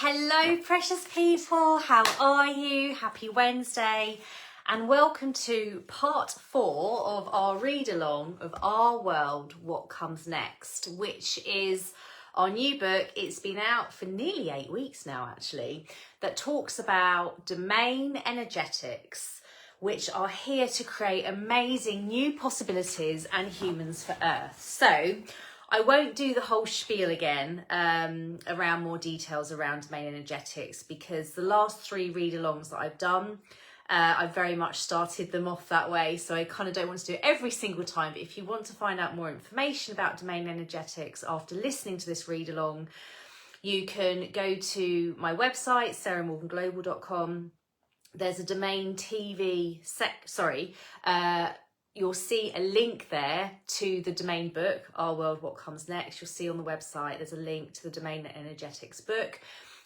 Hello precious people, how are you? Happy Wednesday and welcome to part 4 of our read along of Our World, What Comes Next, which is our new book. It's been out for nearly 8 weeks now actually, that talks about domain energetics, which are here to create amazing new possibilities and humans for Earth. So I won't do the whole spiel again around more details around domain energetics, because the last 3 read-alongs that I've done, I've very much started them off that way. So I kind of don't want to do it every single time. But if you want to find out more information about domain energetics after listening to this read-along, you can go to my website, sarahmorganglobal.com. There's a domain TV you'll see a link there to the domain book, Our World, What Comes Next. You'll see on the website, there's a link to the Domain Energetics book.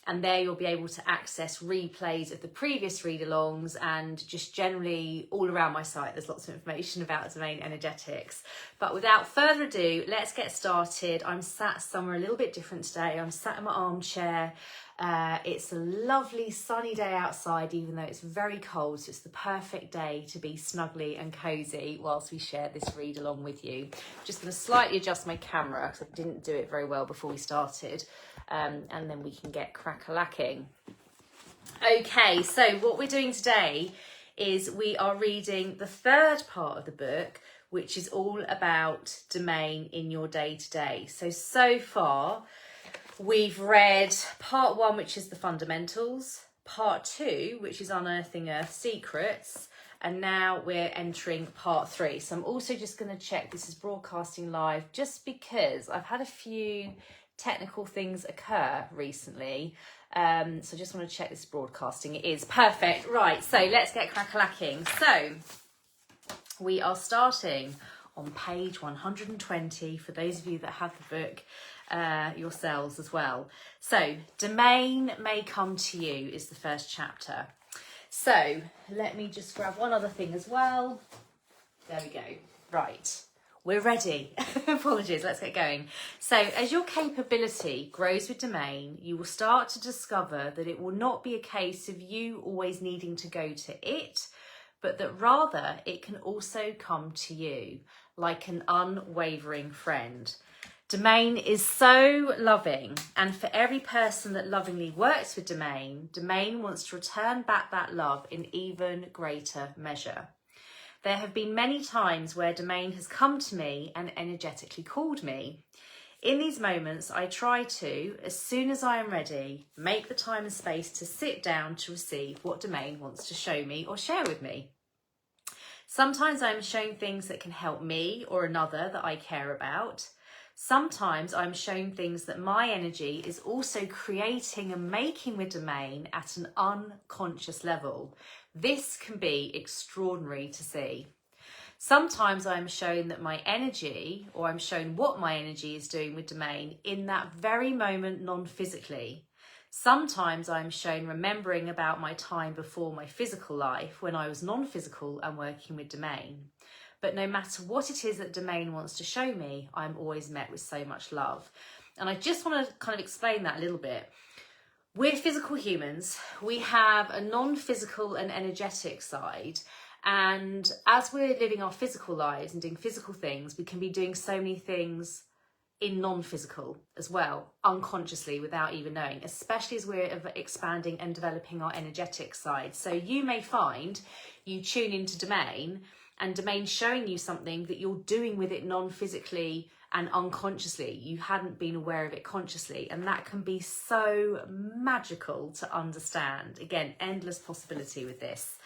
And there you'll be able to access replays of the previous read-alongs, and just generally all around my site, there's lots of information about domain energetics. But without further ado, let's get started. I'm sat somewhere a little bit different today. I'm sat in my armchair. It's a lovely sunny day outside, even though it's very cold, so it's the perfect day to be snuggly and cozy whilst we share this read along with you. I'm just going to slightly adjust my camera because I didn't do it very well before we started, and then we can get crack-a-lacking. Okay, so what we're doing today is we are reading the 3rd part of the book, which is all about domain in your day-to-day. So far we've read part 1, which is the fundamentals, part 2, which is unearthing Earth secrets, and now we're entering part 3. So I'm also just going to check this is broadcasting live, just because I've had a few technical things occur recently. So I just want to check this is broadcasting. It is. Perfect. Right, so let's get crack-a-lacking. So we are starting on page 120 for those of you that have the book yourselves as well. So domain may come to you is the first chapter. So let me just grab one other thing as well. There we go. Right, we're ready. Apologies, let's get going. So as your capability grows with domain, you will start to discover that it will not be a case of you always needing to go to it, but that rather it can also come to you like an unwavering friend. Domain is so loving, and for every person that lovingly works with domain, domain wants to return back that love in even greater measure. There have been many times where domain has come to me and energetically called me. In these moments, I try to, as soon as I am ready, make the time and space to sit down to receive what domain wants to show me or share with me. Sometimes I am shown things that can help me or another that I care about. Sometimes I'm shown things that my energy is also creating and making with domain at an unconscious level. This can be extraordinary to see. Sometimes I'm shown that my energy, or I'm shown what my energy is doing with domain in that very moment non-physically. Sometimes I'm shown remembering about my time before my physical life when I was non-physical and working with domain. But no matter what it is that domain wants to show me, I'm always met with so much love. And I just want to kind of explain that a little bit. We're physical humans. We have a non-physical and energetic side. And as we're living our physical lives and doing physical things, we can be doing so many things in non-physical as well, unconsciously, without even knowing, especially as we're expanding and developing our energetic side. So you may find you tune into domain, and domain showing you something that you're doing with it non-physically and unconsciously. You hadn't been aware of it consciously, and that can be so magical to understand. Again, endless possibility with this,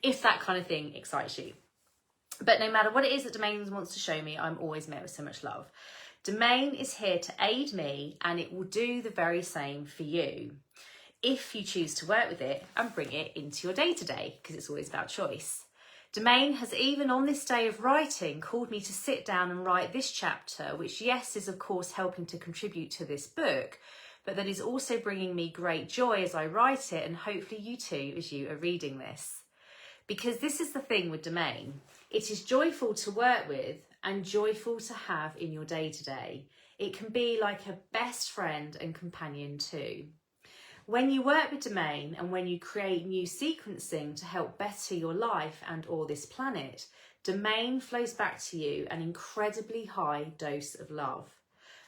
if that kind of thing excites you. But no matter what it is that domain wants to show me, I'm always met with so much love. Domain is here to aid me, and it will do the very same for you if you choose to work with it and bring it into your day-to-day, because it's always about choice. Domain has even on this day of writing called me to sit down and write this chapter, which yes is of course helping to contribute to this book, but that is also bringing me great joy as I write it, and hopefully you too as you are reading this. Because this is the thing with domain. It is joyful to work with and joyful to have in your day-to-day. It can be like a best friend and companion too. When you work with Domain and when you create new sequencing to help better your life and or this planet, Domain flows back to you an incredibly high dose of love.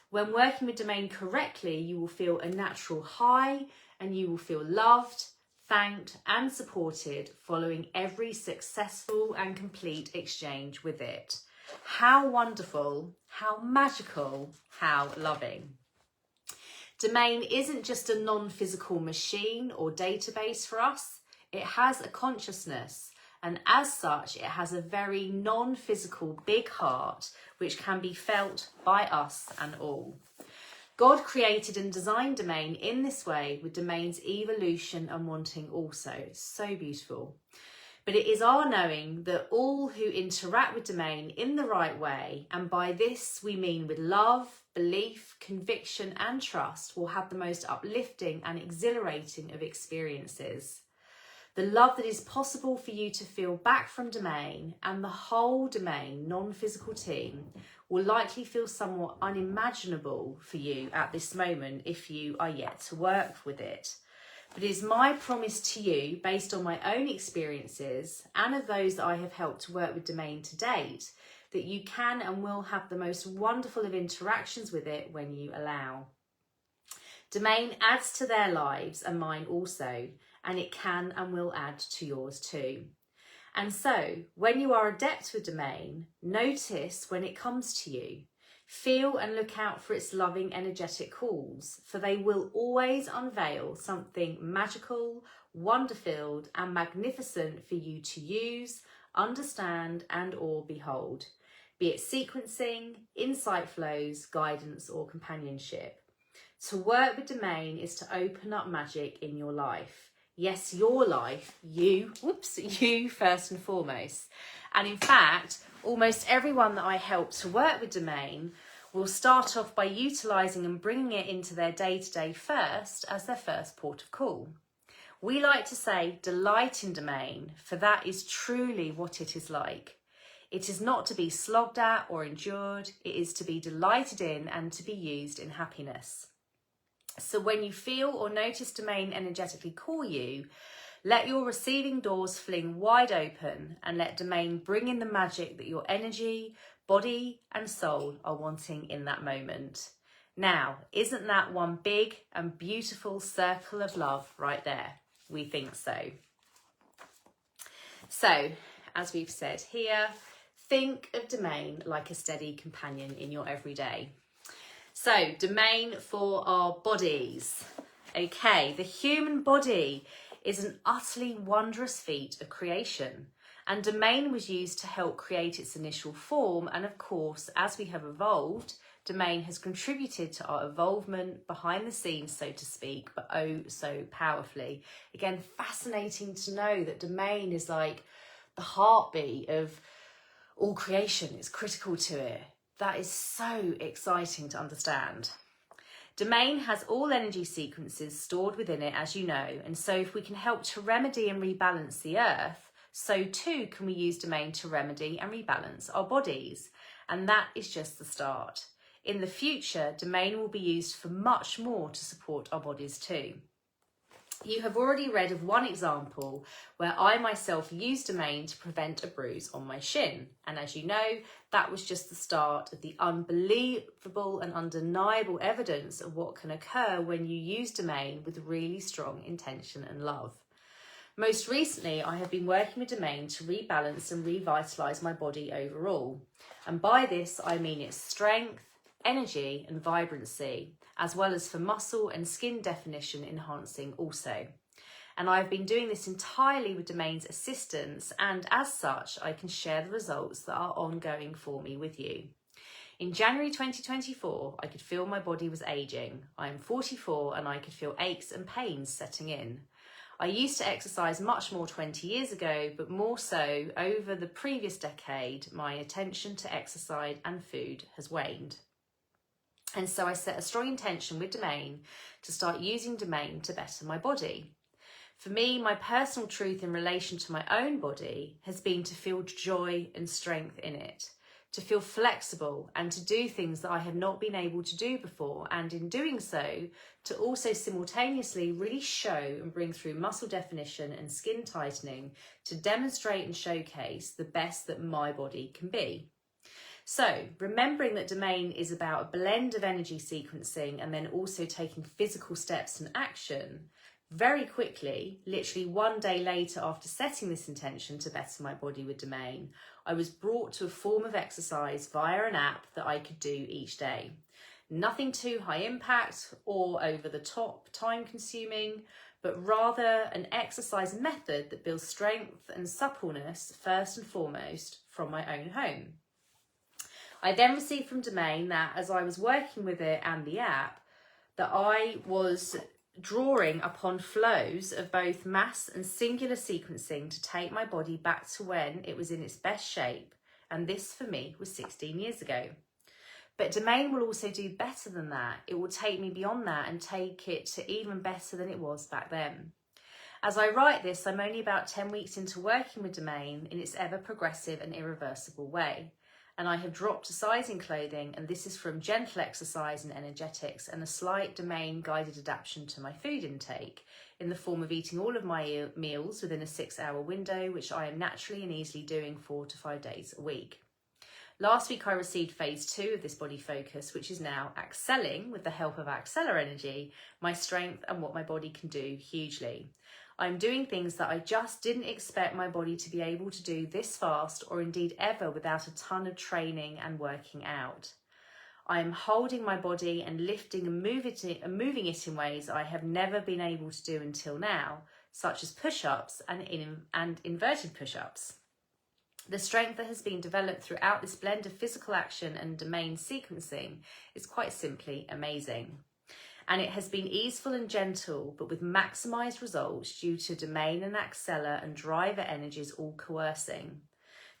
When working with Domain correctly, you will feel a natural high and you will feel loved, thanked and supported following every successful and complete exchange with it. How wonderful, how magical, how loving. Domain isn't just a non-physical machine or database for us. It has a consciousness, and as such, it has a very non-physical big heart, which can be felt by us and all. God created and designed Domain in this way, with Domain's evolution and wanting also. It's so beautiful. But it is our knowing that all who interact with Domain in the right way, and by this we mean with love, belief, conviction and trust, will have the most uplifting and exhilarating of experiences. The love that is possible for you to feel back from Domain and the whole Domain non-physical team will likely feel somewhat unimaginable for you at this moment if you are yet to work with it. But it is my promise to you, based on my own experiences and of those that I have helped to work with Domain to date, that you can and will have the most wonderful of interactions with it when you allow. Domain adds to their lives and mine also, and it can and will add to yours too. And so, when you are adept with Domain, notice when it comes to you. Feel and look out for its loving energetic calls, for they will always unveil something magical, wonder-filled and magnificent for you to use, understand and or behold, be it sequencing, insight flows, guidance or companionship. To work with Domain is to open up magic in your life. Yes, your life, you first and foremost. And in fact, almost everyone that I help to work with Domain will start off by utilising and bringing it into their day-to-day first as their first port of call. We like to say delight in Domain, for that is truly what it is like. It is not to be slogged at or endured, it is to be delighted in and to be used in happiness. So when you feel or notice Domain energetically call you, let your receiving doors fling wide open and let Domain bring in the magic that your energy, body and soul are wanting in that moment. Now, isn't that one big and beautiful circle of love right there? We think so. So, as we've said here, think of Domain like a steady companion in your everyday. So, Domain for our bodies. Okay, the human body is an utterly wondrous feat of creation, and Domain was used to help create its initial form, and of course, as we have evolved, Domain has contributed to our evolvement behind the scenes, so to speak, but oh so powerfully. Again, fascinating to know that Domain is like the heartbeat of all creation. It's critical to it. That is so exciting to understand. Domain has all energy sequences stored within it, as you know, and so if we can help to remedy and rebalance the earth, so too can we use Domain to remedy and rebalance our bodies. And that is just the start. In the future, Domain will be used for much more to support our bodies too. You have already read of one example where I myself used Domain to prevent a bruise on my shin. And as you know, that was just the start of the unbelievable and undeniable evidence of what can occur when you use Domain with really strong intention and love. Most recently, I have been working with Domain to rebalance and revitalise my body overall. And by this, I mean its strength, energy and vibrancy, as well as for muscle and skin definition enhancing also. And I've been doing this entirely with Domain's assistance, and as such, I can share the results that are ongoing for me with you. In January 2024, I could feel my body was aging. I am 44 and I could feel aches and pains setting in. I used to exercise much more 20 years ago, but more so over the previous decade, my attention to exercise and food has waned. And so I set a strong intention with Domain to start using Domain to better my body. For me, my personal truth in relation to my own body has been to feel joy and strength in it, to feel flexible and to do things that I have not been able to do before. And in doing so, to also simultaneously really show and bring through muscle definition and skin tightening to demonstrate and showcase the best that my body can be. So remembering that Domain is about a blend of energy sequencing and then also taking physical steps and action, very quickly, literally one day later after setting this intention to better my body with Domain, I was brought to a form of exercise via an app that I could do each day. Nothing too high impact or over the top time consuming, but rather an exercise method that builds strength and suppleness first and foremost from my own home. I then received from Domain that as I was working with it and the app, that I was drawing upon flows of both mass and singular sequencing to take my body back to when it was in its best shape. And this for me was 16 years ago. But Domain will also do better than that. It will take me beyond that and take it to even better than it was back then. As I write this, I'm only about 10 weeks into working with Domain in its ever progressive and irreversible way. And I have dropped a size in clothing, and this is from gentle exercise and energetics and a slight Domain guided adaptation to my food intake in the form of eating all of my meals within a 6-hour window, which I am naturally and easily doing 4 to 5 days a week. Last week I received phase 2 of this body focus, which is now excelling with the help of Acceler Energy, my strength and what my body can do hugely. I'm doing things that I just didn't expect my body to be able to do this fast or indeed ever without a ton of training and working out. I am holding my body and lifting and moving it in ways I have never been able to do until now, such as push-ups and inverted push-ups. The strength that has been developed throughout this blend of physical action and Domain sequencing is quite simply amazing. And it has been easeful and gentle, but with maximised results due to Domain and Acceler and driver energies all coercing.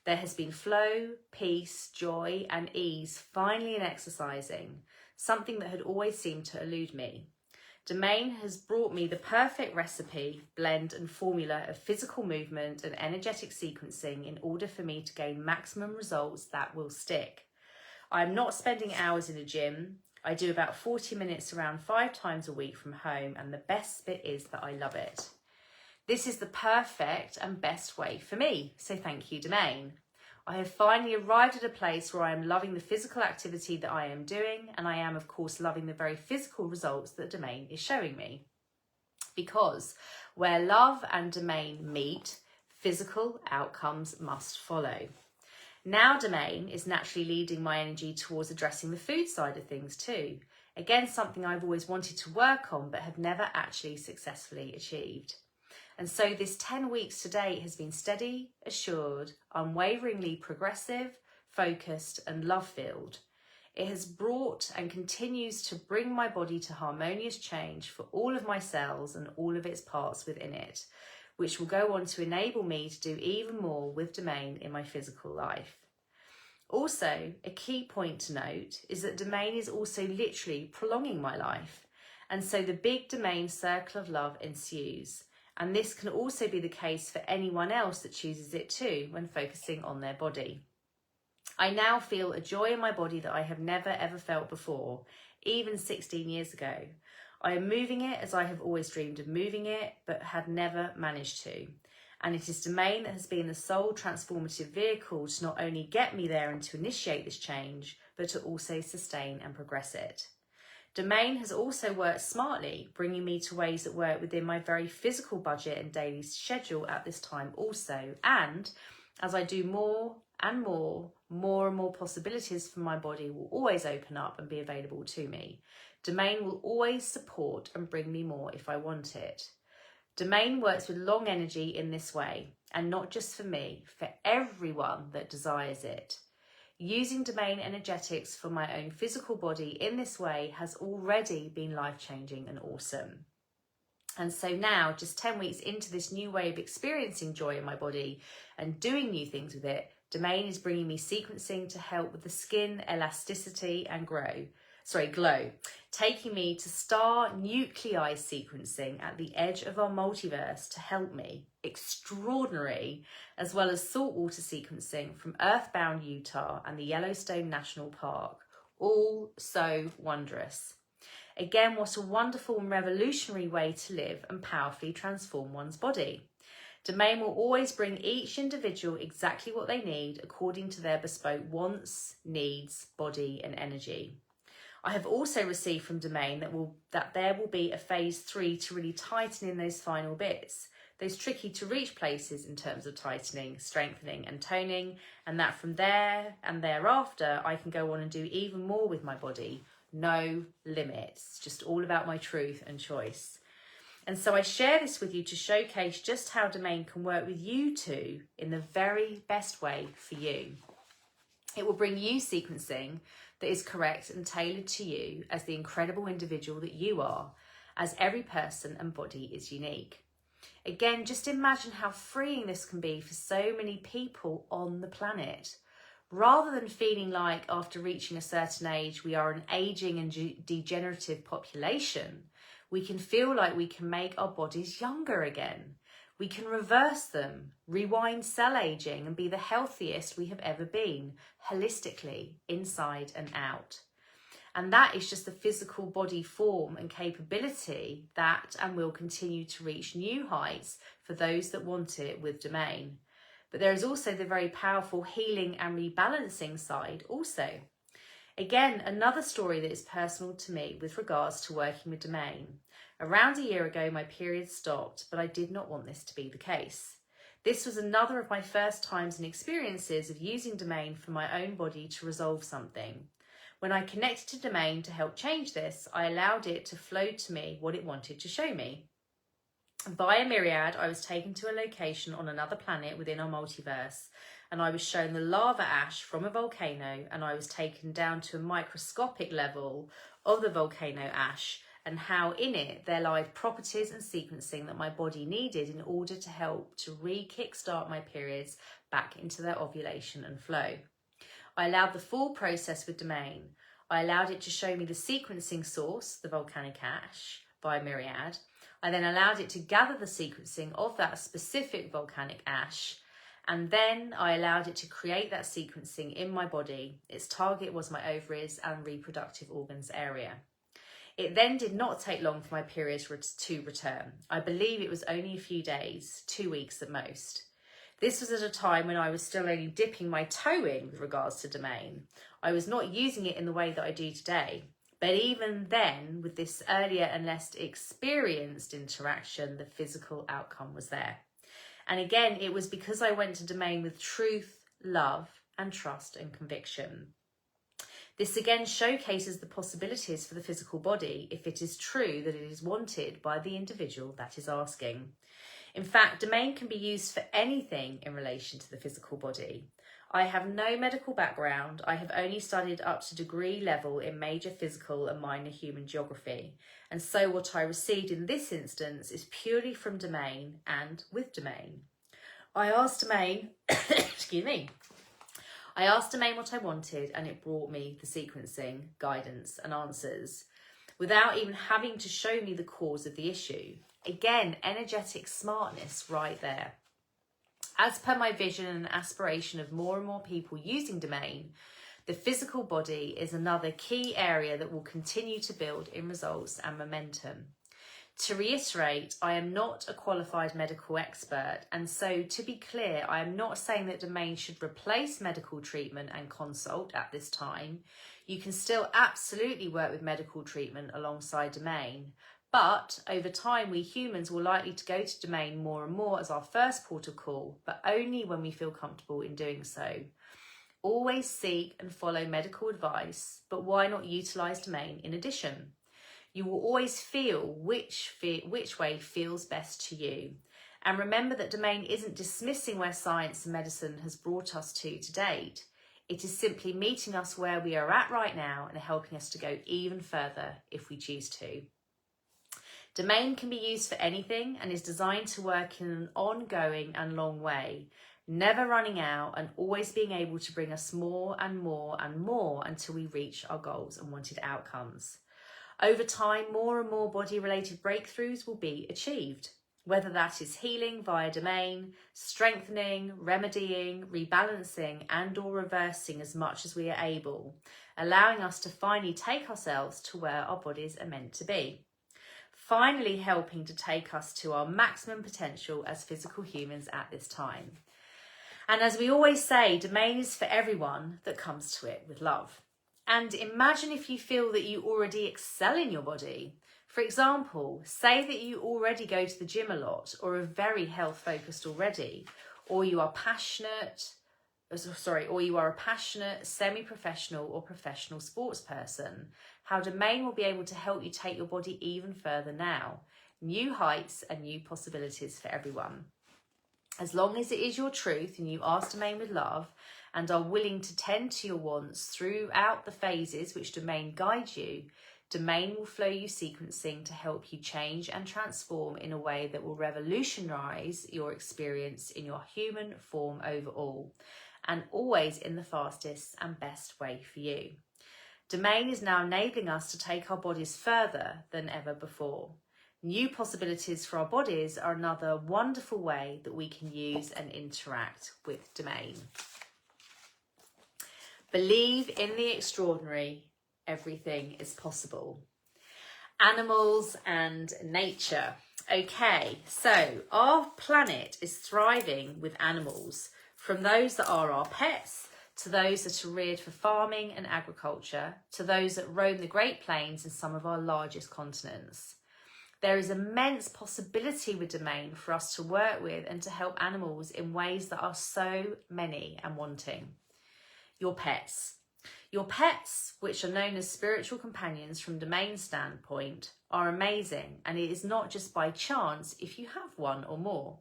There has been flow, peace, joy and ease finally in exercising, something that had always seemed to elude me. Domain has brought me the perfect recipe, blend and formula of physical movement and energetic sequencing in order for me to gain maximum results that will stick. I'm not spending hours in a gym. I do about 40 minutes around 5 times a week from home, and the best bit is that I love it. This is the perfect and best way for me, so thank you, Domain. I have finally arrived at a place where I am loving the physical activity that I am doing, and I am of course loving the very physical results that Domain is showing me. Because where love and Domain meet, physical outcomes must follow. Now Domain is naturally leading my energy towards addressing the food side of things too. Again, something I've always wanted to work on but have never actually successfully achieved. And so this 10 weeks to date has been steady, assured, unwaveringly progressive, focused and love-filled. It has brought and continues to bring my body to harmonious change for all of my cells and all of its parts within it, which will go on to enable me to do even more with Domain in my physical life. Also, a key point to note is that Domain is also literally prolonging my life, and so the big Domain circle of love ensues, and this can also be the case for anyone else that chooses it too when focusing on their body. I now feel a joy in my body that I have never ever felt before, even 16 years ago. I am moving it as I have always dreamed of moving it, but had never managed to. And it is Domain that has been the sole transformative vehicle to not only get me there and to initiate this change, but to also sustain and progress it. Domain has also worked smartly, bringing me to ways that work within my very physical budget and daily schedule at this time also. And as I do more and more possibilities for my body will always open up and be available to me. Domain will always support and bring me more if I want it. Domain works with long energy in this way, and not just for me, for everyone that desires it. Using Domain energetics for my own physical body in this way has already been life-changing and awesome. And so now, just 10 weeks into this new way of experiencing joy in my body and doing new things with it, Domain is bringing me sequencing to help with the skin elasticity and glow. taking me to star nuclei sequencing at the edge of our multiverse to help me. Extraordinary, as well as saltwater sequencing from earthbound Utah and the Yellowstone National Park. All so wondrous. Again, what a wonderful and revolutionary way to live and powerfully transform one's body. Domain will always bring each individual exactly what they need according to their bespoke wants, needs, body and energy. I have also received from Domain that there will be a phase 3 to really tighten in those final bits, those tricky to reach places in terms of tightening, strengthening and toning, and that from there and thereafter I can go on and do even more with my body. No limits, just all about my truth and choice. And so I share this with you to showcase just how Domain can work with you too in the very best way for you. It will bring you sequencing that is correct and tailored to you as the incredible individual that you are, as every person and body is unique. Again, just imagine how freeing this can be for so many people on the planet. Rather than feeling like after reaching a certain age we are an aging and degenerative population, we can feel like we can make our bodies younger again. We can reverse them, rewind cell aging and be the healthiest we have ever been, holistically, inside and out. And that is just the physical body form and capability that and will continue to reach new heights for those that want it with Domain. But there is also the very powerful healing and rebalancing side also. Again, another story that is personal to me with regards to working with Domain. Around a year ago, my period stopped, but I did not want this to be the case. This was another of my first times and experiences of using Domain for my own body to resolve something. When I connected to Domain to help change this, I allowed it to flow to me what it wanted to show me. Via Myriad, I was taken to a location on another planet within our multiverse, and I was shown the lava ash from a volcano, and I was taken down to a microscopic level of the volcano ash and how in it there lied properties and sequencing that my body needed in order to help to re-kickstart my periods back into their ovulation and flow. I allowed the full process with Domain. I allowed it to show me the sequencing source, the volcanic ash, via Myriad. I then allowed it to gather the sequencing of that specific volcanic ash, and then I allowed it to create that sequencing in my body. Its target was my ovaries and reproductive organs area. It then did not take long for my periods to return. I believe it was only a few days, 2 weeks at most. This was at a time when I was still only dipping my toe in with regards to Domain. I was not using it in the way that I do today. But even then, with this earlier and less experienced interaction, the physical outcome was there. And again, it was because I went to Domain with truth, love, and trust and conviction. This again showcases the possibilities for the physical body if it is true that it is wanted by the individual that is asking. In fact, Domain can be used for anything in relation to the physical body. I have no medical background. I have only studied up to degree level in major physical and minor human geography. And so what I received in this instance is purely from Domain and with Domain. I asked Domain, excuse me, I asked Domain what I wanted and it brought me the sequencing, guidance and answers without even having to show me the cause of the issue. Again, energetic smartness right there. As per my vision and aspiration of more and more people using Domain, the physical body is another key area that will continue to build in results and momentum. To reiterate, I am not a qualified medical expert, and so to be clear, I am not saying that Domain should replace medical treatment and consult at this time. You can still absolutely work with medical treatment alongside Domain. But over time, we humans will likely to go to Domain more and more as our first port of call, but only when we feel comfortable in doing so. Always seek and follow medical advice, but why not utilise Domain in addition? You will always feel which way feels best to you. And remember that Domain isn't dismissing where science and medicine has brought us to date. It is simply meeting us where we are at right now and helping us to go even further if we choose to. Domain can be used for anything and is designed to work in an ongoing and long way, never running out and always being able to bring us more and more and more until we reach our goals and wanted outcomes. Over time, more and more body-related breakthroughs will be achieved, whether that is healing via domain, strengthening, remedying, rebalancing and or reversing as much as we are able, allowing us to finally take ourselves to where our bodies are meant to be. Finally helping to take us to our maximum potential as physical humans at this time. And as we always say, domain is for everyone that comes to it with love. And imagine if you feel that you already excel in your body. For example, say that you already go to the gym a lot or are very health focused already, or you are a passionate, semi-professional or professional sports person. How domain will be able to help you take your body even further now. New heights and new possibilities for everyone. As long as it is your truth and you ask domain with love and are willing to tend to your wants throughout the phases which domain guide you, domain will flow you sequencing to help you change and transform in a way that will revolutionize your experience in your human form overall, and always in the fastest and best way for you. Domain is now enabling us to take our bodies further than ever before. New possibilities for our bodies are another wonderful way that we can use and interact with domain. Believe in the extraordinary. Everything is possible. Animals and nature. Okay, so our planet is thriving with animals, from those that are our pets, to those that are reared for farming and agriculture, to those that roam the Great Plains and some of our largest continents. There is immense possibility with domain for us to work with and to help animals in ways that are so many and wanting. Your pets. Your pets, which are known as spiritual companions from domain standpoint, are amazing, and it is not just by chance if you have one or more.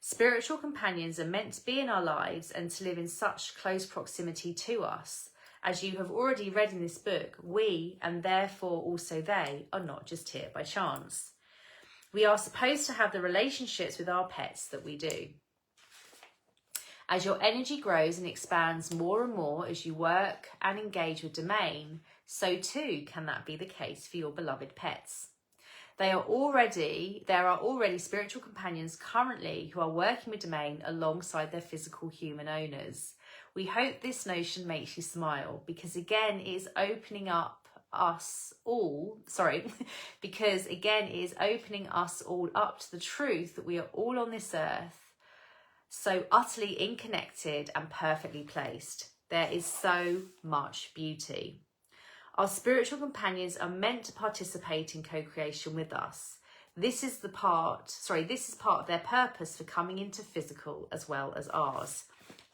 Spiritual companions are meant to be in our lives and to live in such close proximity to us. As you have already read in this book, we, and therefore also they, are not just here by chance. We are supposed to have the relationships with our pets that we do. As your energy grows and expands more and more as you work and engage with domain, so too can that be the case for your beloved pets. There are already spiritual companions currently who are working with domain alongside their physical human owners. We hope this notion makes you smile, because again, it is opening us all up to the truth that we are all on this earth, so utterly interconnected and perfectly placed. There is so much beauty. Our spiritual companions are meant to participate in co-creation with us. This is part of their purpose for coming into physical as well as ours.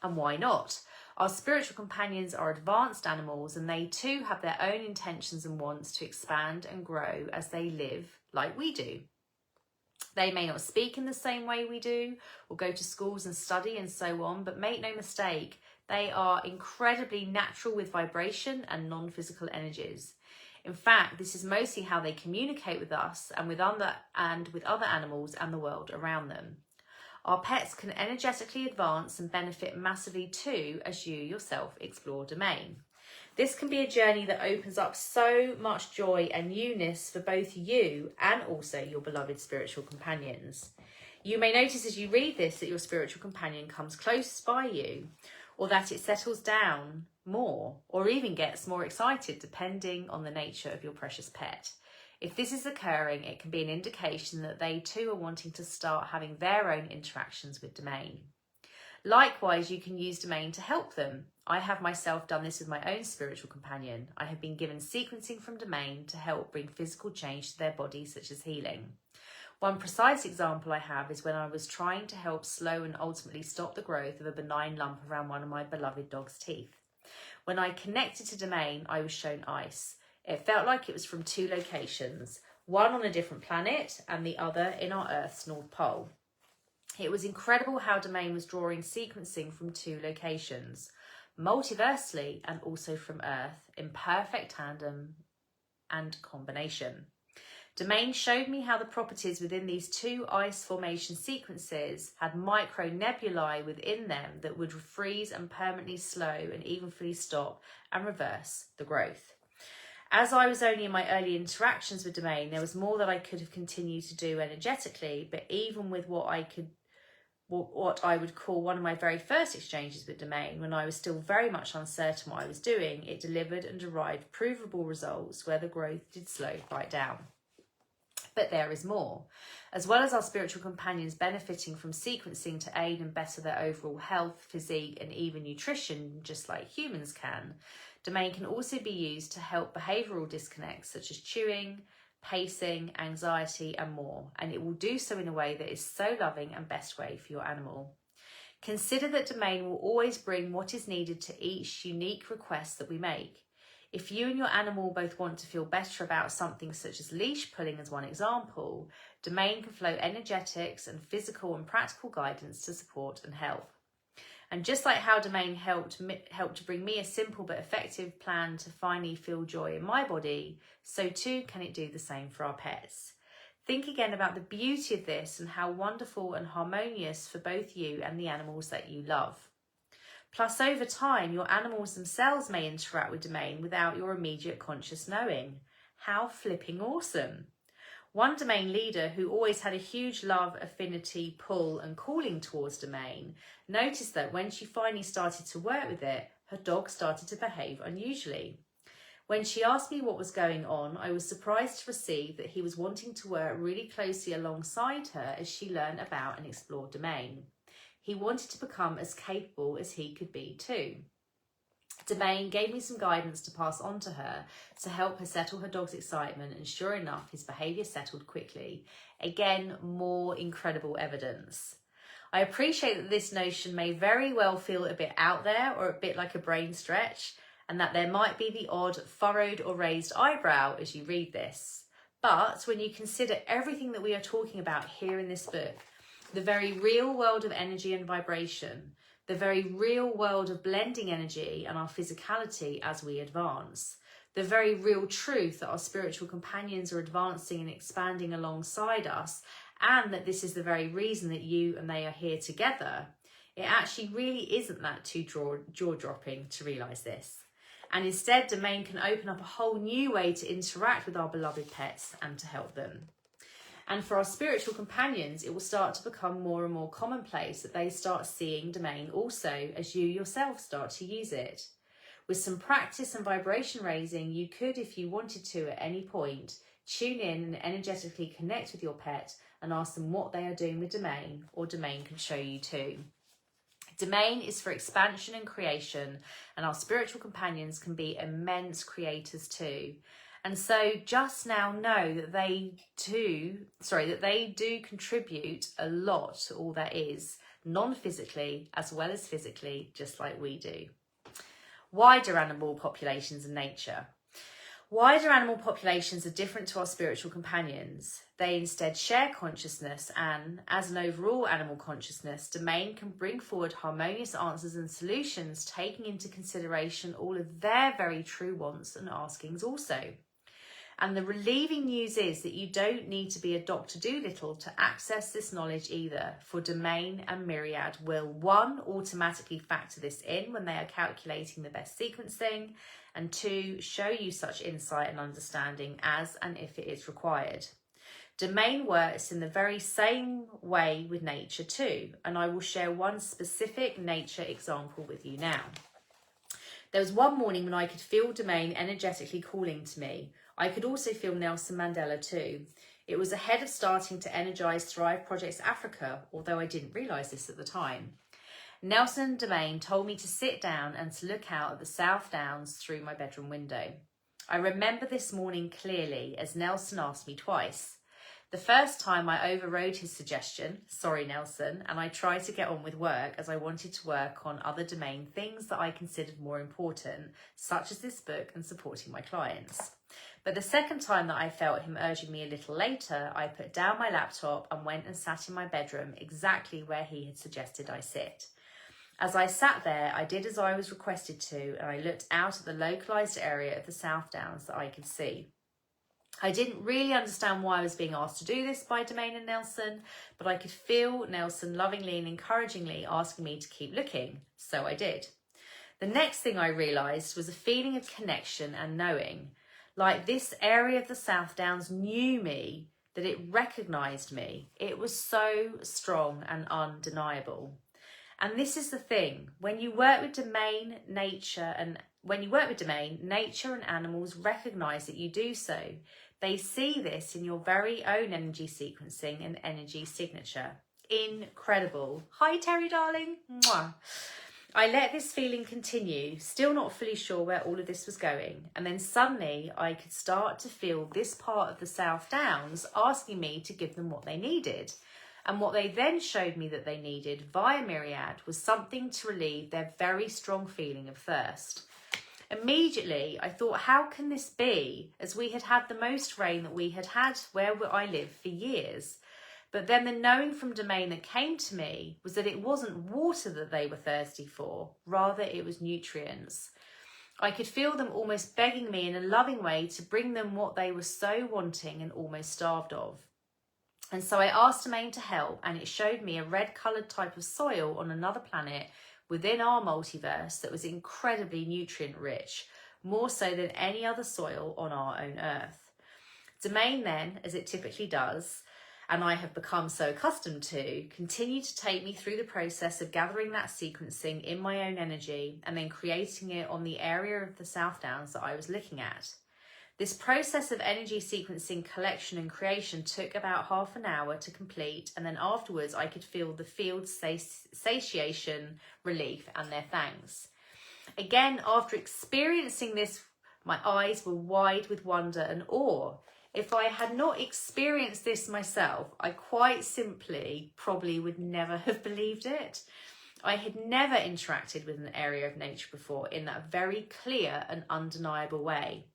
And why not? Our spiritual companions are advanced animals, and they too have their own intentions and wants to expand and grow as they live like we do. They may not speak in the same way we do, or go to schools and study and so on, but make no mistake, they are incredibly natural with vibration and non-physical energies. In fact, this is mostly how they communicate with us and with other animals and the world around them. Our pets can energetically advance and benefit massively too as you yourself explore domain. This can be a journey that opens up so much joy and newness for both you and also your beloved spiritual companions. You may notice as you read this that your spiritual companion comes close by you, or that it settles down more, or even gets more excited depending on the nature of your precious pet. If this is occurring, it can be an indication that they too are wanting to start having their own interactions with domain. Likewise, you can use domain to help them. I have myself done this with my own spiritual companion. I have been given sequencing from domain to help bring physical change to their body, such as healing. One precise example I have is when I was trying to help slow and ultimately stop the growth of a benign lump around one of my beloved dog's teeth. When I connected to domain, I was shown ice. It felt like it was from two locations, one on a different planet and the other in our Earth's North Pole. It was incredible how domain was drawing sequencing from two locations, multiversely and also from Earth, in perfect tandem and combination. Domain showed me how the properties within these two ice formation sequences had micro nebulae within them that would freeze and permanently slow and even fully stop and reverse the growth. As I was only in my early interactions with Domain, there was more that I could have continued to do energetically, but even with what I would call one of my very first exchanges with Domain, when I was still very much uncertain what I was doing, it delivered and derived provable results where the growth did slow right down. But there is more. As well as our spiritual companions benefiting from sequencing to aid and better their overall health, physique, and even nutrition, just like humans can, Domain can also be used to help behavioural disconnects such as chewing, pacing, anxiety, and more, and it will do so in a way that is so loving and best way for your animal. Consider that Domain will always bring what is needed to each unique request that we make. If you and your animal both want to feel better about something such as leash pulling as one example, Domain can flow energetics and physical and practical guidance to support and help. And just like how Domain helped to bring me a simple but effective plan to finally feel joy in my body, so too can it do the same for our pets. Think again about the beauty of this and how wonderful and harmonious for both you and the animals that you love. Plus, over time, your animals themselves may interact with Domain without your immediate conscious knowing. How flipping awesome! One Domain leader who always had a huge love, affinity, pull and calling towards Domain noticed that when she finally started to work with it, her dog started to behave unusually. When she asked me what was going on, I was surprised to receive that he was wanting to work really closely alongside her as she learned about and explored Domain. He wanted to become as capable as he could be too. Domain gave me some guidance to pass on to her to help her settle her dog's excitement, and sure enough, his behaviour settled quickly. Again, more incredible evidence. I appreciate that this notion may very well feel a bit out there or a bit like a brain stretch, and that there might be the odd furrowed or raised eyebrow as you read this. But when you consider everything that we are talking about here in this book, the very real world of energy and vibration, the very real world of blending energy and our physicality as we advance, the very real truth that our spiritual companions are advancing and expanding alongside us, and that this is the very reason that you and they are here together, it actually really isn't that too jaw-dropping to realise this. And instead, Domain can open up a whole new way to interact with our beloved pets and to help them. And for our spiritual companions, it will start to become more and more commonplace that they start seeing Domain also as you yourself start to use it. With some practice and vibration raising, you could, if you wanted to at any point, tune in and energetically connect with your pet and ask them what they are doing with Domain, or Domain can show you too. Domain is for expansion and creation, and our spiritual companions can be immense creators too. And so just now know that they do contribute a lot to all that is, non-physically as well as physically, just like we do. Wider animal populations and nature. Wider animal populations are different to our spiritual companions. They instead share consciousness, and as an overall animal consciousness, Domain can bring forward harmonious answers and solutions, taking into consideration all of their very true wants and askings also. And the relieving news is that you don't need to be a Dr. Dolittle to access this knowledge either, for Domain and Myriad will, 1, automatically factor this in when they are calculating the best sequencing, and 2, show you such insight and understanding as and if it is required. Domain works in the very same way with nature too, and I will share one specific nature example with you now. There was one morning when I could feel Domain energetically calling to me. I could also feel Nelson Mandela too. It was ahead of starting to energise Thrive Projects Africa, although I didn't realise this at the time. Nelson and Domain told me to sit down and to look out at the South Downs through my bedroom window. I remember this morning clearly as Nelson asked me twice. The first time I overrode his suggestion, sorry Nelson, and I tried to get on with work as I wanted to work on other Domain things that I considered more important, such as this book and supporting my clients. But the second time that I felt him urging me a little later, I put down my laptop and went and sat in my bedroom exactly where he had suggested I sit. As I sat there, I did as I was requested to, and I looked out at the localised area of the South Downs that I could see. I didn't really understand why I was being asked to do this by Domain and Nelson, but I could feel Nelson lovingly and encouragingly asking me to keep looking, so I did. The next thing I realised was a feeling of connection and knowing. Like this area of the South Downs knew me, that it recognised me. It was so strong and undeniable. And this is the thing, when you work with domain, nature and animals recognise that you do so. They see this in your very own energy sequencing and energy signature. Incredible. Hi, Terry, darling. Mwah. I let this feeling continue, still not fully sure where all of this was going. And then suddenly I could start to feel this part of the South Downs asking me to give them what they needed. And what they then showed me that they needed via Myriad was something to relieve their very strong feeling of thirst. Immediately, I thought, how can this be? As we had had the most rain that we had had where I live for years. But then the knowing from Domain that came to me was that it wasn't water that they were thirsty for, rather it was nutrients. I could feel them almost begging me in a loving way to bring them what they were so wanting and almost starved of. And so I asked Domain to help, and it showed me a red-coloured type of soil on another planet within our multiverse that was incredibly nutrient-rich, more so than any other soil on our own Earth. Domain then, as it typically does, and I have become so accustomed to, continue to take me through the process of gathering that sequencing in my own energy and then creating it on the area of the South Downs that I was looking at. This process of energy sequencing, collection and creation took about half an hour to complete, and then afterwards I could feel the field's satiation, relief and their thanks. Again, after experiencing this, my eyes were wide with wonder and awe. If I had not experienced this myself, I quite simply probably would never have believed it. I had never interacted with an area of nature before in that very clear and undeniable way.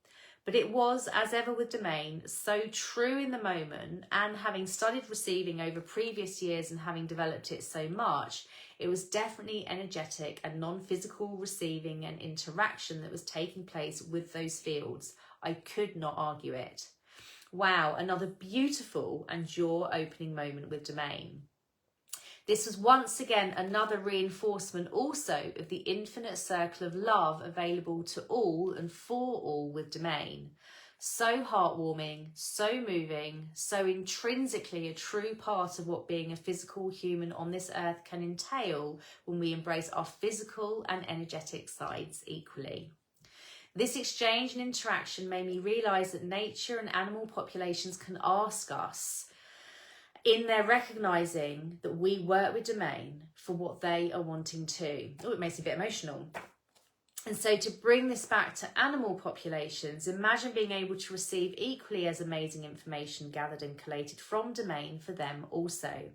But it was, as ever with Domain, so true in the moment, and having studied receiving over previous years and having developed it so much, it was definitely energetic and non-physical receiving and interaction that was taking place with those fields. I could not argue it. Wow, another beautiful and jaw-opening moment with Domain. This was once again another reinforcement also of the infinite circle of love available to all and for all with Domain. So heartwarming, so moving, so intrinsically a true part of what being a physical human on this earth can entail when we embrace our physical and energetic sides equally. This exchange and interaction made me realise that nature and animal populations can ask us, in their recognising that we work with Domain for what they are wanting to. Oh, it makes me a bit emotional. And so to bring this back to animal populations, imagine being able to receive equally as amazing information gathered and collated from Domain for them also.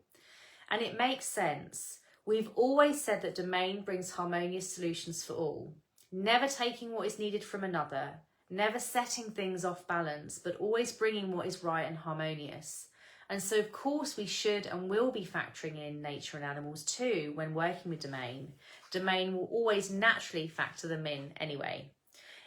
And it makes sense. We've always said that Domain brings harmonious solutions for all. Never taking what is needed from another, never setting things off balance, but always bringing what is right and harmonious. And so, of course, we should and will be factoring in nature and animals too when working with Domain. Domain will always naturally factor them in anyway.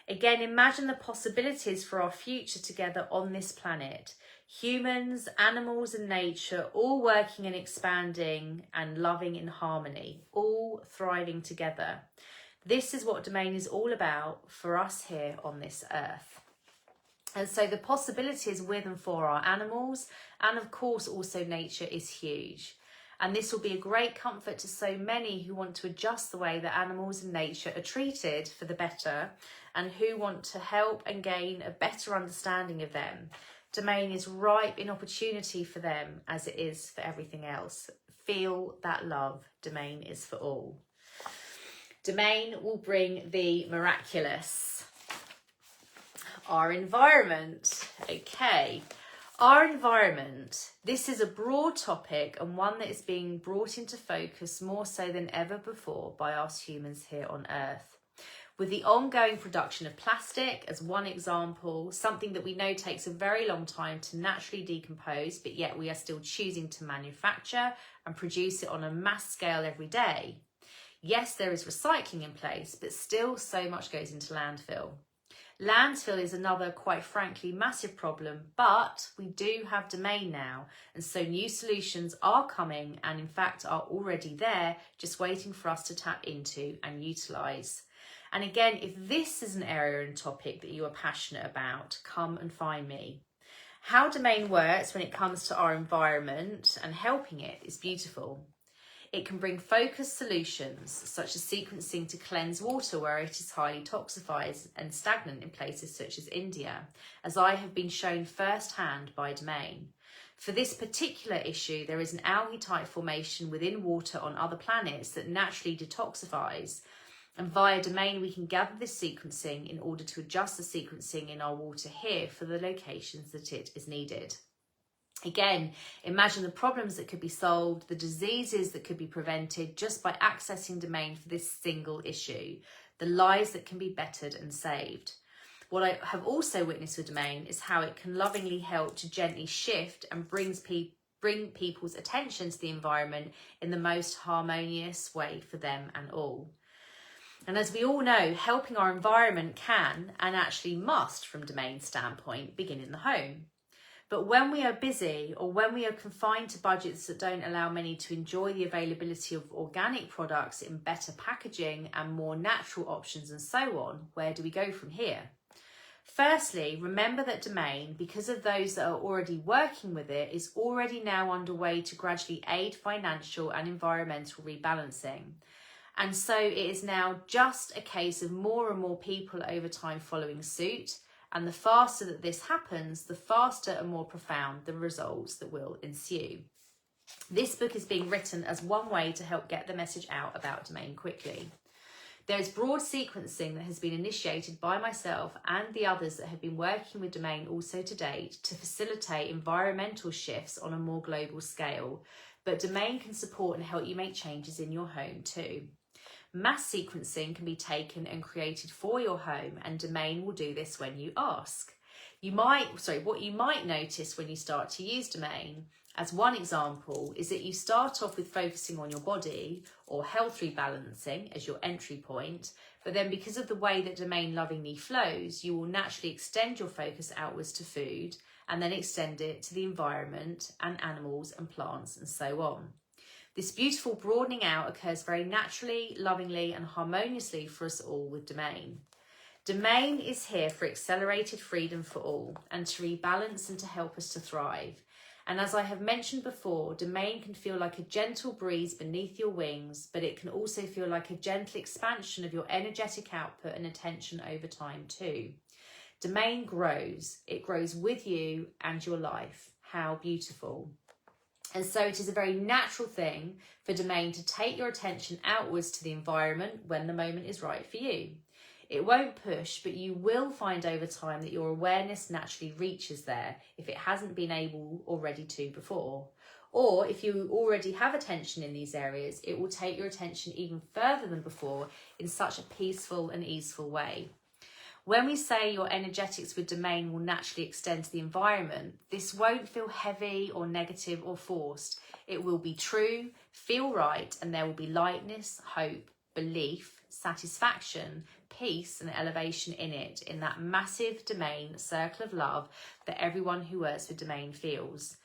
Again, imagine the possibilities for our future together on this planet. Humans, animals and nature all working and expanding and loving in harmony, all thriving together. This is what Domain is all about for us here on this earth. And so the possibilities with and for our animals, and of course also nature, is huge. And this will be a great comfort to so many who want to adjust the way that animals and nature are treated for the better, and who want to help and gain a better understanding of them. Domain is ripe in opportunity for them as it is for everything else. Feel that love. Domain is for all. Domain will bring the miraculous. Our environment. Okay. Our environment. This is a broad topic and one that is being brought into focus more so than ever before by us humans here on Earth. With the ongoing production of plastic as one example, something that we know takes a very long time to naturally decompose, but yet we are still choosing to manufacture and produce it on a mass scale every day. Yes, there is recycling in place, but still so much goes into landfill. Landfill is another, quite frankly, massive problem, but we do have Domain now, and so new solutions are coming and in fact are already there, just waiting for us to tap into and utilise. And again, if this is an area and topic that you are passionate about, come and find me. How domain works when it comes to our environment and helping it is beautiful. It can bring focused solutions, such as sequencing to cleanse water where it is highly toxified and stagnant in places such as India, as I have been shown firsthand by domain. For this particular issue, there is an algae-type formation within water on other planets that naturally detoxifies, and via domain we can gather this sequencing in order to adjust the sequencing in our water here for the locations that it is needed. Again, imagine the problems that could be solved, the diseases that could be prevented just by accessing domain for this single issue, the lives that can be bettered and saved. What I have also witnessed with domain is how it can lovingly help to gently shift and bring people's attention to the environment in the most harmonious way for them and all. And as we all know, helping our environment can and actually must, from domain standpoint, begin in the home. But when we are busy or when we are confined to budgets that don't allow many to enjoy the availability of organic products in better packaging and more natural options and so on, where do we go from here? Firstly, remember that domain, because of those that are already working with it, is already now underway to gradually aid financial and environmental rebalancing. And so it is now just a case of more and more people over time following suit. And the faster that this happens, the faster and more profound the results that will ensue. This book is being written as one way to help get the message out about domain quickly. There is broad sequencing that has been initiated by myself and the others that have been working with domain also to date to facilitate environmental shifts on a more global scale. But domain can support and help you make changes in your home too. Mass sequencing can be taken and created for your home, and domain will do this when you ask. What you might notice when you start to use domain, as one example, is that you start off with focusing on your body or health rebalancing as your entry point, but then because of the way that domain lovingly flows, you will naturally extend your focus outwards to food and then extend it to the environment and animals and plants and so on. This beautiful broadening out occurs very naturally, lovingly and harmoniously for us all with domain. Domain is here for accelerated freedom for all and to rebalance and to help us to thrive. And as I have mentioned before, domain can feel like a gentle breeze beneath your wings, but it can also feel like a gentle expansion of your energetic output and attention over time too. Domain grows. It grows with you and your life. How beautiful. And so it is a very natural thing for domain to take your attention outwards to the environment when the moment is right for you. It won't push, but you will find over time that your awareness naturally reaches there if it hasn't been able already to before. Or if you already have attention in these areas, it will take your attention even further than before in such a peaceful and easeful way. When we say your energetics with domain will naturally extend to the environment, this won't feel heavy or negative or forced. It will be true, feel right, and there will be lightness, hope, belief, satisfaction, peace and elevation in it, in that massive domain circle of love that everyone who works with domain feels.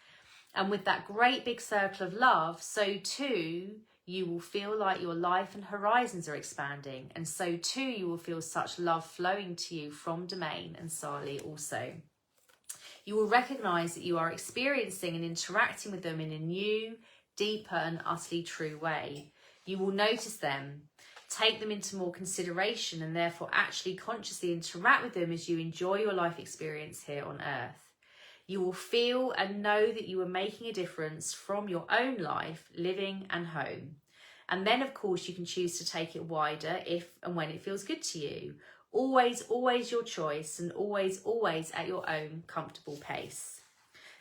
And with that great big circle of love, so too you will feel like your life and horizons are expanding, and so too you will feel such love flowing to you from domain and Sali also. You will recognise that you are experiencing and interacting with them in a new, deeper and utterly true way. You will notice them, take them into more consideration, and therefore actually consciously interact with them as you enjoy your life experience here on earth. You will feel and know that you are making a difference from your own life, living and home. And then, of course, you can choose to take it wider if and when it feels good to you. Always, always your choice, and always, always at your own comfortable pace.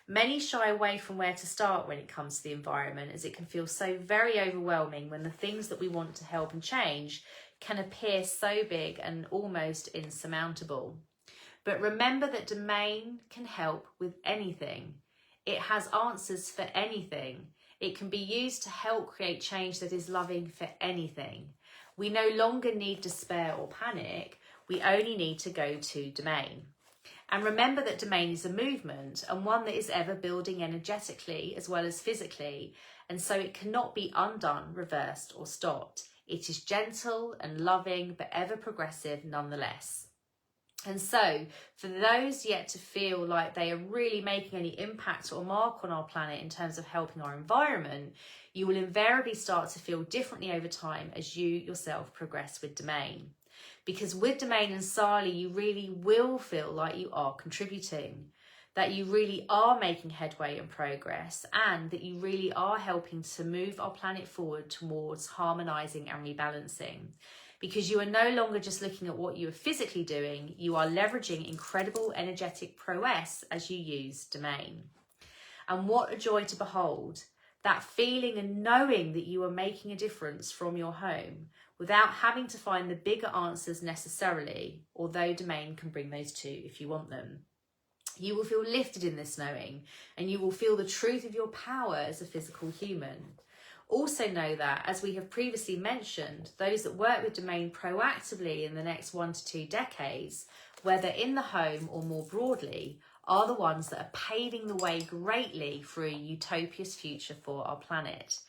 Many shy away from where to start when it comes to the environment, as it can feel so very overwhelming when the things that we want to help and change can appear so big and almost insurmountable. But remember that domain can help with anything. It has answers for anything. It can be used to help create change that is loving for anything. We no longer need despair or panic. We only need to go to domain. And remember that domain is a movement, and one that is ever building energetically as well as physically. And so it cannot be undone, reversed, or stopped. It is gentle and loving, but ever progressive nonetheless. And so, for those yet to feel like they are really making any impact or mark on our planet in terms of helping our environment, you will invariably start to feel differently over time as you yourself progress with domain. Because with domain and Sali, you really will feel like you are contributing, that you really are making headway and progress, and that you really are helping to move our planet forward towards harmonizing and rebalancing. Because you are no longer just looking at what you are physically doing, you are leveraging incredible energetic prowess as you use domain. And what a joy to behold, that feeling and knowing that you are making a difference from your home without having to find the bigger answers necessarily, although domain can bring those too if you want them. You will feel lifted in this knowing, and you will feel the truth of your power as a physical human. Also know that, as we have previously mentioned, those that work with domain proactively in the next 1 to 2 decades, whether in the home or more broadly, are the ones that are paving the way greatly for a utopious future for our planet.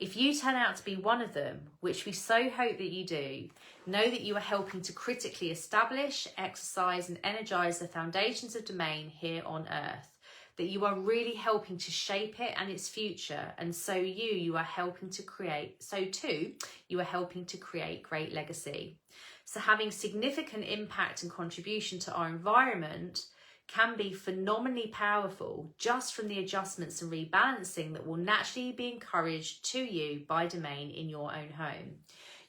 If you turn out to be one of them, which we so hope that you do, know that you are helping to critically establish, exercise and energise the foundations of domain here on Earth. That you are really helping to shape it and its future, and you are helping to create, you are helping to create great legacy. So having significant impact and contribution to our environment can be phenomenally powerful just from the adjustments and rebalancing that will naturally be encouraged to you by domain in your own home.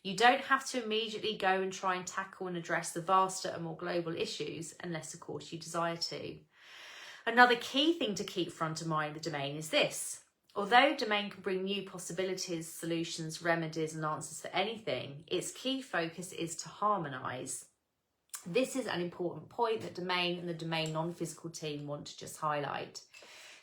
You don't have to immediately go and try and tackle and address the vaster and more global issues unless, of course, you desire to. Another key thing to keep front of mind with domain is this. Although domain can bring new possibilities, solutions, remedies and answers for anything, its key focus is to harmonise. This is an important point that domain and the domain non-physical team want to just highlight.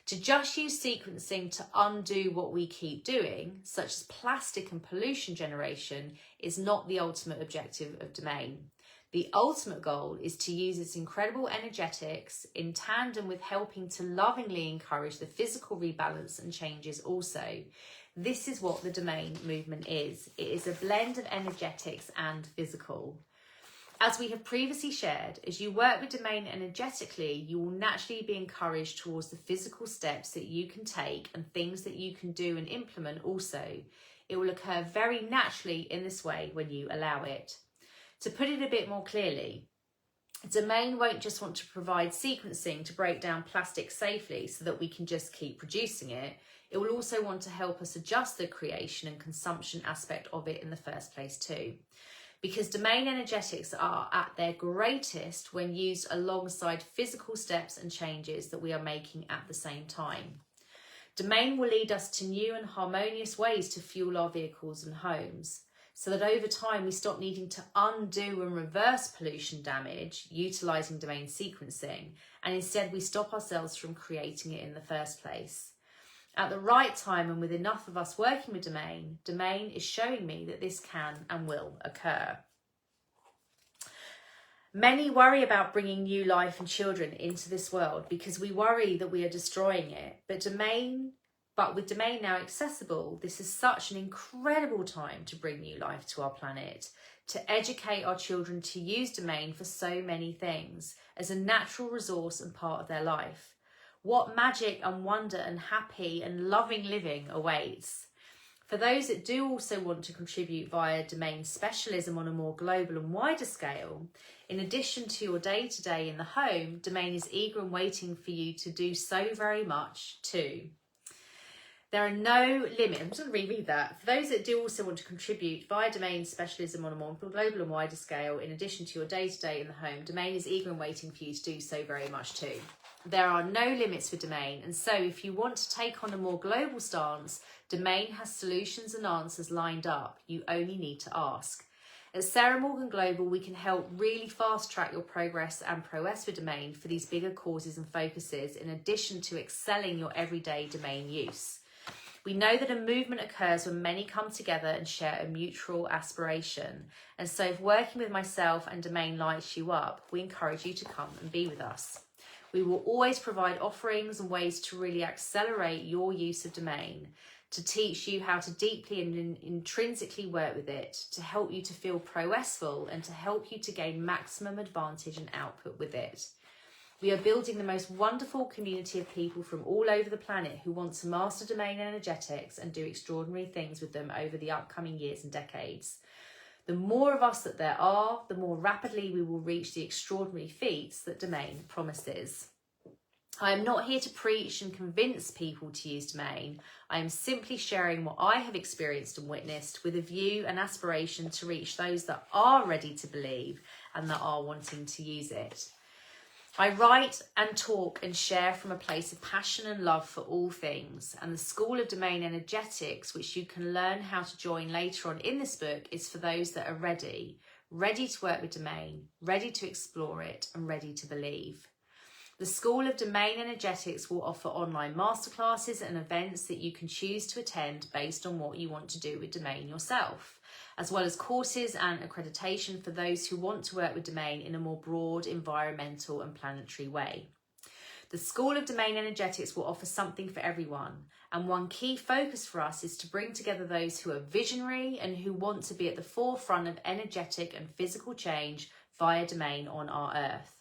To just use sequencing to undo what we keep doing, such as plastic and pollution generation, is not the ultimate objective of domain. The ultimate goal is to use its incredible energetics in tandem with helping to lovingly encourage the physical rebalance and changes also. This is what the domain movement is. It is a blend of energetics and physical. As we have previously shared, as you work with domain energetically, you will naturally be encouraged towards the physical steps that you can take and things that you can do and implement also. It will occur very naturally in this way when you allow it. To put it a bit more clearly, domain won't just want to provide sequencing to break down plastic safely so that we can just keep producing it. It will also want to help us adjust the creation and consumption aspect of it in the first place too. Because domain energetics are at their greatest when used alongside physical steps and changes that we are making at the same time. Domain will lead us to new and harmonious ways to fuel our vehicles and homes, so that over time we stop needing to undo and reverse pollution damage utilising domain sequencing, and instead we stop ourselves from creating it in the first place. At the right time and with enough of us working with domain, domain is showing me that this can and will occur. Many worry about bringing new life and children into this world because we worry that we are destroying it. But with domain now accessible, this is such an incredible time to bring new life to our planet, to educate our children to use domain for so many things as a natural resource and part of their life. What magic and wonder and happy and loving living awaits. For those that do also want to contribute via domain specialism on a more global and wider scale, in addition to your day-to-day in the home, domain is eager and waiting for you to do so very much too. There are no limits. I'm just going to reread that. For those that do also want to contribute via domain specialism on a more global and wider scale, in addition to your day-to-day in the home, domain is eager and waiting for you to do so very much too. There are no limits for domain, and so if you want to take on a more global stance, domain has solutions and answers lined up. You only need to ask. At Sarah Morgan Global, we can help really fast track your progress and prowess with domain for these bigger causes and focuses, in addition to excelling your everyday domain use. We know that a movement occurs when many come together and share a mutual aspiration. And so if working with myself and Domain lights you up, we encourage you to come and be with us. We will always provide offerings and ways to really accelerate your use of Domain, to teach you how to deeply and intrinsically work with it, to help you to feel pro-essful and to help you to gain maximum advantage and output with it. We are building the most wonderful community of people from all over the planet who want to master Domain energetics and do extraordinary things with them over the upcoming years and decades. The more of us that there are, the more rapidly we will reach the extraordinary feats that Domain promises. I am not here to preach and convince people to use Domain. I am simply sharing what I have experienced and witnessed with a view and aspiration to reach those that are ready to believe and that are wanting to use it. I write and talk and share from a place of passion and love for all things, and the School of Domain Energetics, which you can learn how to join later on in this book, is for those that are ready to work with Domain, ready to explore it, and ready to believe. The School of Domain Energetics will offer online masterclasses and events that you can choose to attend based on what you want to do with Domain yourself, as well as courses and accreditation for those who want to work with Domain in a more broad, environmental and planetary way. The School of Domain Energetics will offer something for everyone, and one key focus for us is to bring together those who are visionary and who want to be at the forefront of energetic and physical change via Domain on our Earth.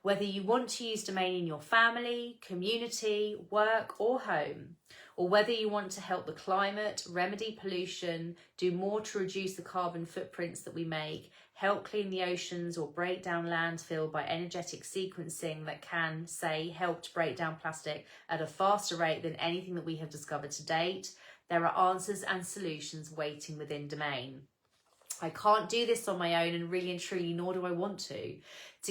Whether you want to use Domain in your family, community, work or home, or whether you want to help the climate, remedy pollution, do more to reduce the carbon footprints that we make, help clean the oceans or break down landfill by energetic sequencing that can, say, help to break down plastic at a faster rate than anything that we have discovered to date, there are answers and solutions waiting within Domain. I can't do this on my own, and really and truly, nor do I want to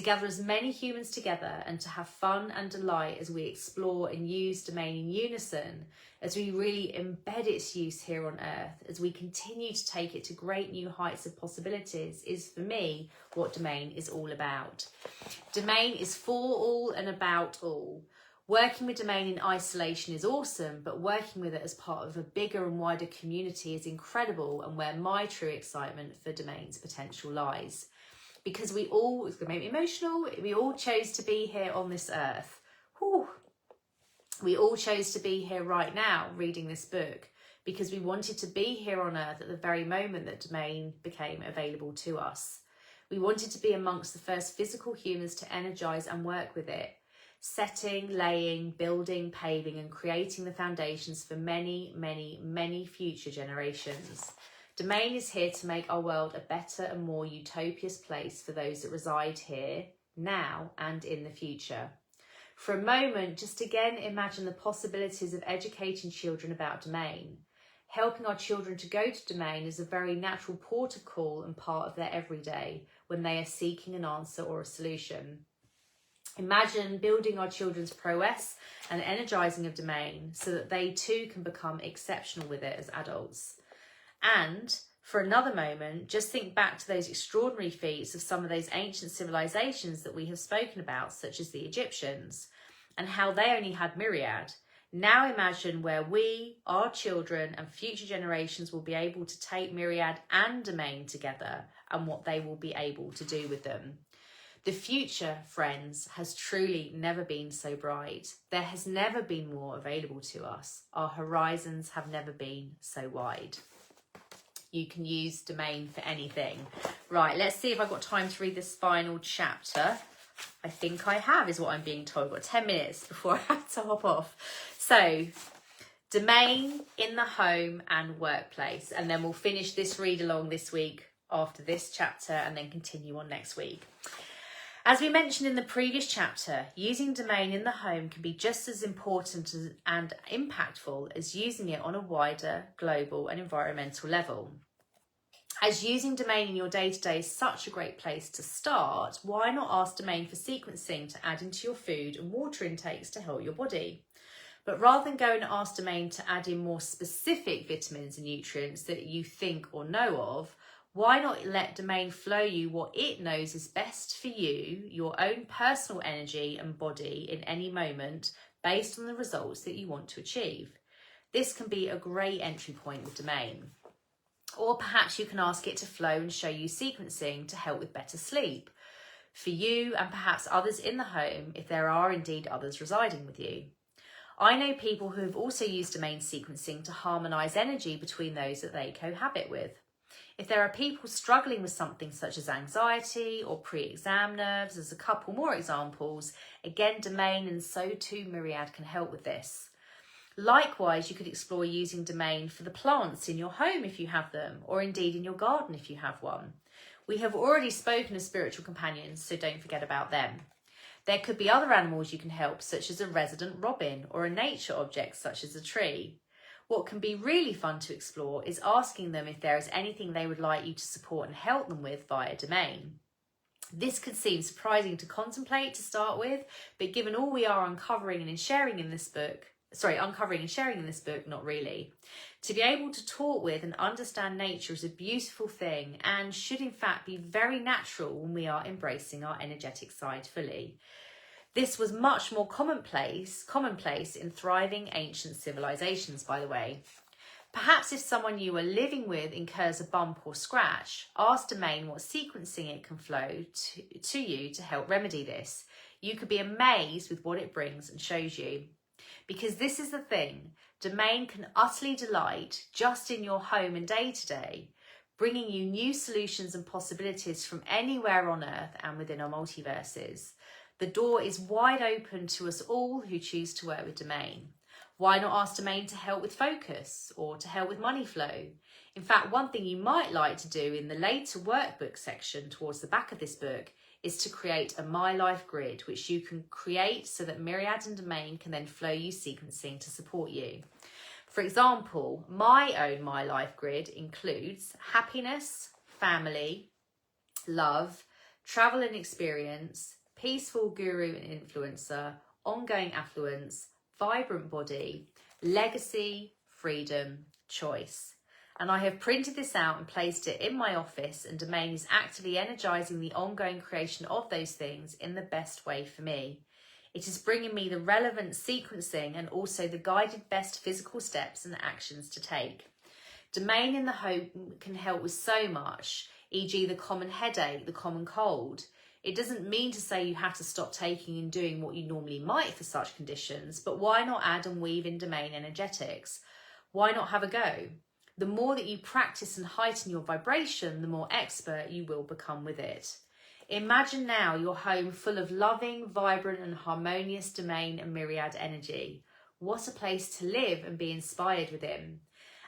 gather as many humans together and to have fun and delight as we explore and use Domain in unison, as we really embed its use here on Earth, as we continue to take it to great new heights of possibilities, is for me what Domain is all about. Domain is for all and about all. Working with Domain in isolation is awesome, but working with it as part of a bigger and wider community is incredible, and where my true excitement for Domain's potential lies. Because we all, it's going to make me emotional, we all chose to be here on this earth. Whew. We all chose to be here right now reading this book because we wanted to be here on earth at the very moment that Domain became available to us. We wanted to be amongst the first physical humans to energize and work with it, setting, laying, building, paving and creating the foundations for many, many, many future generations. Domain is here to make our world a better and more utopious place for those that reside here, now and in the future. For a moment, just again imagine the possibilities of educating children about Domain. Helping our children to go to Domain is a very natural port of call and part of their everyday when they are seeking an answer or a solution. Imagine building our children's prowess and energising of Domain so that they too can become exceptional with it as adults. And for another moment, just think back to those extraordinary feats of some of those ancient civilizations that we have spoken about, such as the Egyptians, and how they only had myriad. Now imagine where we, our children and future generations will be able to take myriad and Domain together and what they will be able to do with them. The future, friends, has truly never been so bright. There has never been more available to us. Our horizons have never been so wide. You can use Domain for anything. Right, let's see if I've got time to read this final chapter. I think I have, is what I'm being told. I've got 10 minutes before I have to hop off. So, Domain in the home and workplace. And then we'll finish this read along this week after this chapter and then continue on next week. As we mentioned in the previous chapter, using Domain in the home can be just as important and impactful as using it on a wider global and environmental level. As using Domain in your day-to-day is such a great place to start, why not ask Domain for sequencing to add into your food and water intakes to help your body? But rather than go and ask Domain to add in more specific vitamins and nutrients that you think or know of, why not let Domain flow you what it knows is best for you, your own personal energy and body in any moment based on the results that you want to achieve? This can be a great entry point with domain. Or perhaps you can ask it to flow and show you sequencing to help with better sleep for you and perhaps others in the home if there are indeed others residing with you. I know people who have also used domain sequencing to harmonise energy between those that they cohabit with. If there are people struggling with something such as anxiety or pre-exam nerves, as a couple more examples, again, domain and so too Myriad can help with this. Likewise, you could explore using domain for the plants in your home if you have them, or indeed in your garden if you have one. We have already spoken of spiritual companions, so don't forget about them. There could be other animals you can help, such as a resident robin or a nature object such as a tree. What can be really fun to explore is asking them if there is anything they would like you to support and help them with via domain. This could seem surprising to contemplate to start with, but given all we are uncovering and sharing in this book, not really. To be able to talk with and understand nature is a beautiful thing and should in fact be very natural when we are embracing our energetic side fully. This was much more commonplace in thriving ancient civilizations, by the way. Perhaps if someone you are living with incurs a bump or scratch, ask domain what sequencing it can flow to you to help remedy this. You could be amazed with what it brings and shows you. Because this is the thing, domain can utterly delight just in your home and day-to-day, bringing you new solutions and possibilities from anywhere on Earth and within our multiverses. The door is wide open to us all who choose to work with domain. Why not ask domain to help with focus or to help with money flow? In fact, one thing you might like to do in the later workbook section towards the back of this book is to create a My Life grid, which you can create so that Myriad and domain can then flow you sequencing to support you. For example, my own My Life grid includes happiness, family, love, travel and experience, peaceful guru and influencer, ongoing affluence, vibrant body, legacy, freedom, choice. And I have printed this out and placed it in my office, and domain is actively energising the ongoing creation of those things in the best way for me. It is bringing me the relevant sequencing and also the guided best physical steps and actions to take. Domain in the home can help with so much, e.g. the common headache, the common cold. It doesn't mean to say you have to stop taking and doing what you normally might for such conditions, but why not add and weave in domain energetics? Why not have a go? The more that you practice and heighten your vibration, the more expert you will become with it. Imagine now your home full of loving, vibrant and harmonious domain and myriad energy. What a place to live and be inspired within.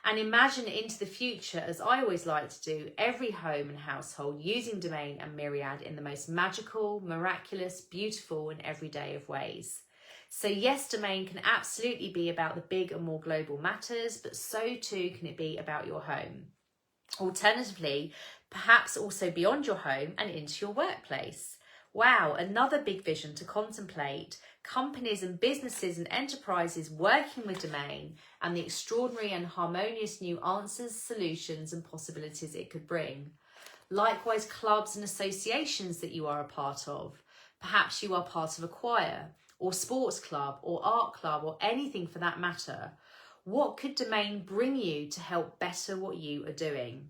And imagine into the future, as I always like to do, every home and household using domain and myriad in the most magical, miraculous, beautiful and everyday of ways. So yes, domain can absolutely be about the big and more global matters, but so too can it be about your home. Alternatively, perhaps also beyond your home and into your workplace. Wow, another big vision to contemplate. Companies and businesses and enterprises working with domain and the extraordinary and harmonious new answers, solutions and possibilities it could bring. Likewise, clubs and associations that you are a part of. Perhaps you are part of a choir or sports club or art club or anything for that matter. What could domain bring you to help better what you are doing?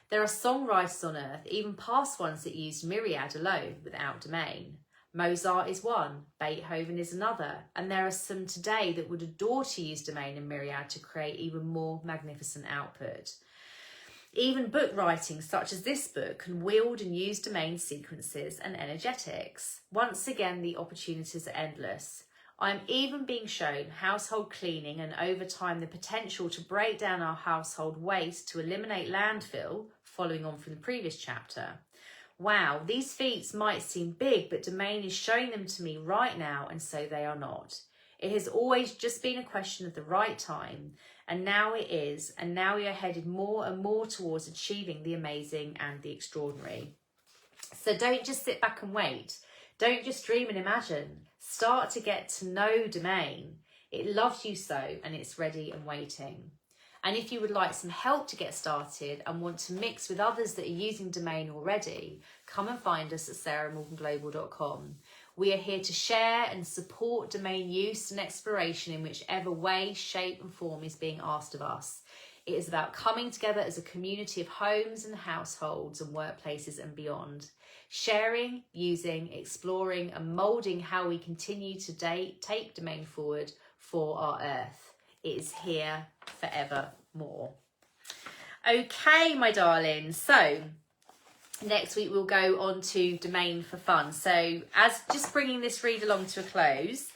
There are songwriters on earth, even past ones that used myriad alone without domain. Mozart is one, Beethoven is another, and there are some today that would adore to use domain and myriad to create even more magnificent output. Even book writing, such as this book, can wield and use domain sequences and energetics. Once again, the opportunities are endless. I am even being shown household cleaning and over time the potential to break down our household waste to eliminate landfill, following on from the previous chapter. Wow, these feats might seem big, but domain is showing them to me right now, and so they are not. It has always just been a question of the right time, and now it is, and now we are headed more and more towards achieving the amazing and the extraordinary. So don't just sit back and wait. Don't just dream and imagine. Start to get to know domain. It loves you so, and it's ready and waiting. And if you would like some help to get started and want to mix with others that are using domain already, come and find us at sarahmorganglobal.com. We are here to share and support domain use and exploration in whichever way, shape and form is being asked of us. It is about coming together as a community of homes and households and workplaces and beyond, sharing, using, exploring and moulding how we continue to take domain forward for our earth. It is here forevermore. Okay, my darlings, so next week we'll go on to Domain for Fun. So as just bringing this read along to a close,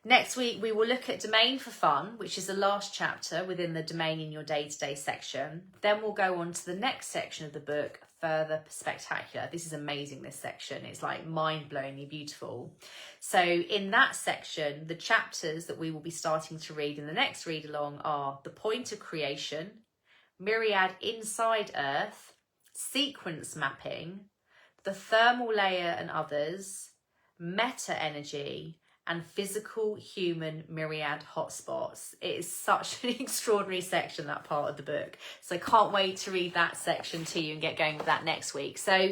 next week we will look at Domain for Fun, which is the last chapter within the Domain in Your Day-to-Day section. Then we'll go on to the next section of the book, Further Spectacular. This is amazing, this section. It's like mind-blowingly beautiful. So in that section, the chapters that we will be starting to read in the next read along are The Point of Creation, Myriad Inside Earth, Sequence Mapping, The Thermal Layer and Others, Meta Energy, and Physical Human Myriad Hotspots. It is such an extraordinary section, that part of the book. So I can't wait to read that section to you and get going with that next week. So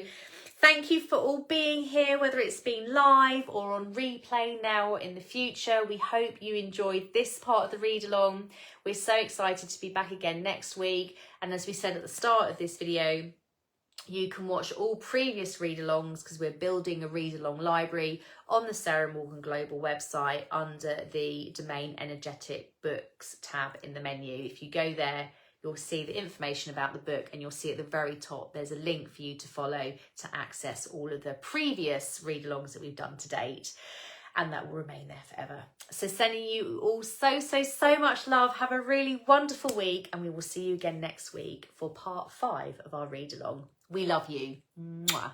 thank you for all being here, whether it's been live or on replay now or in the future. We hope you enjoyed this part of the read along. We're so excited to be back again next week. And as we said at the start of this video, you can watch all previous read-alongs because we're building a read-along library on the Sarah Morgan Global website under the Domain Energetic Books tab in the menu. If you go there, you'll see the information about the book, and you'll see at the very top there's a link for you to follow to access all of the previous read-alongs that we've done to date, and that will remain there forever. So sending you all so much love. Have a really wonderful week, and we will see you again next week for part 5 of our read-along. We love you. Mwah.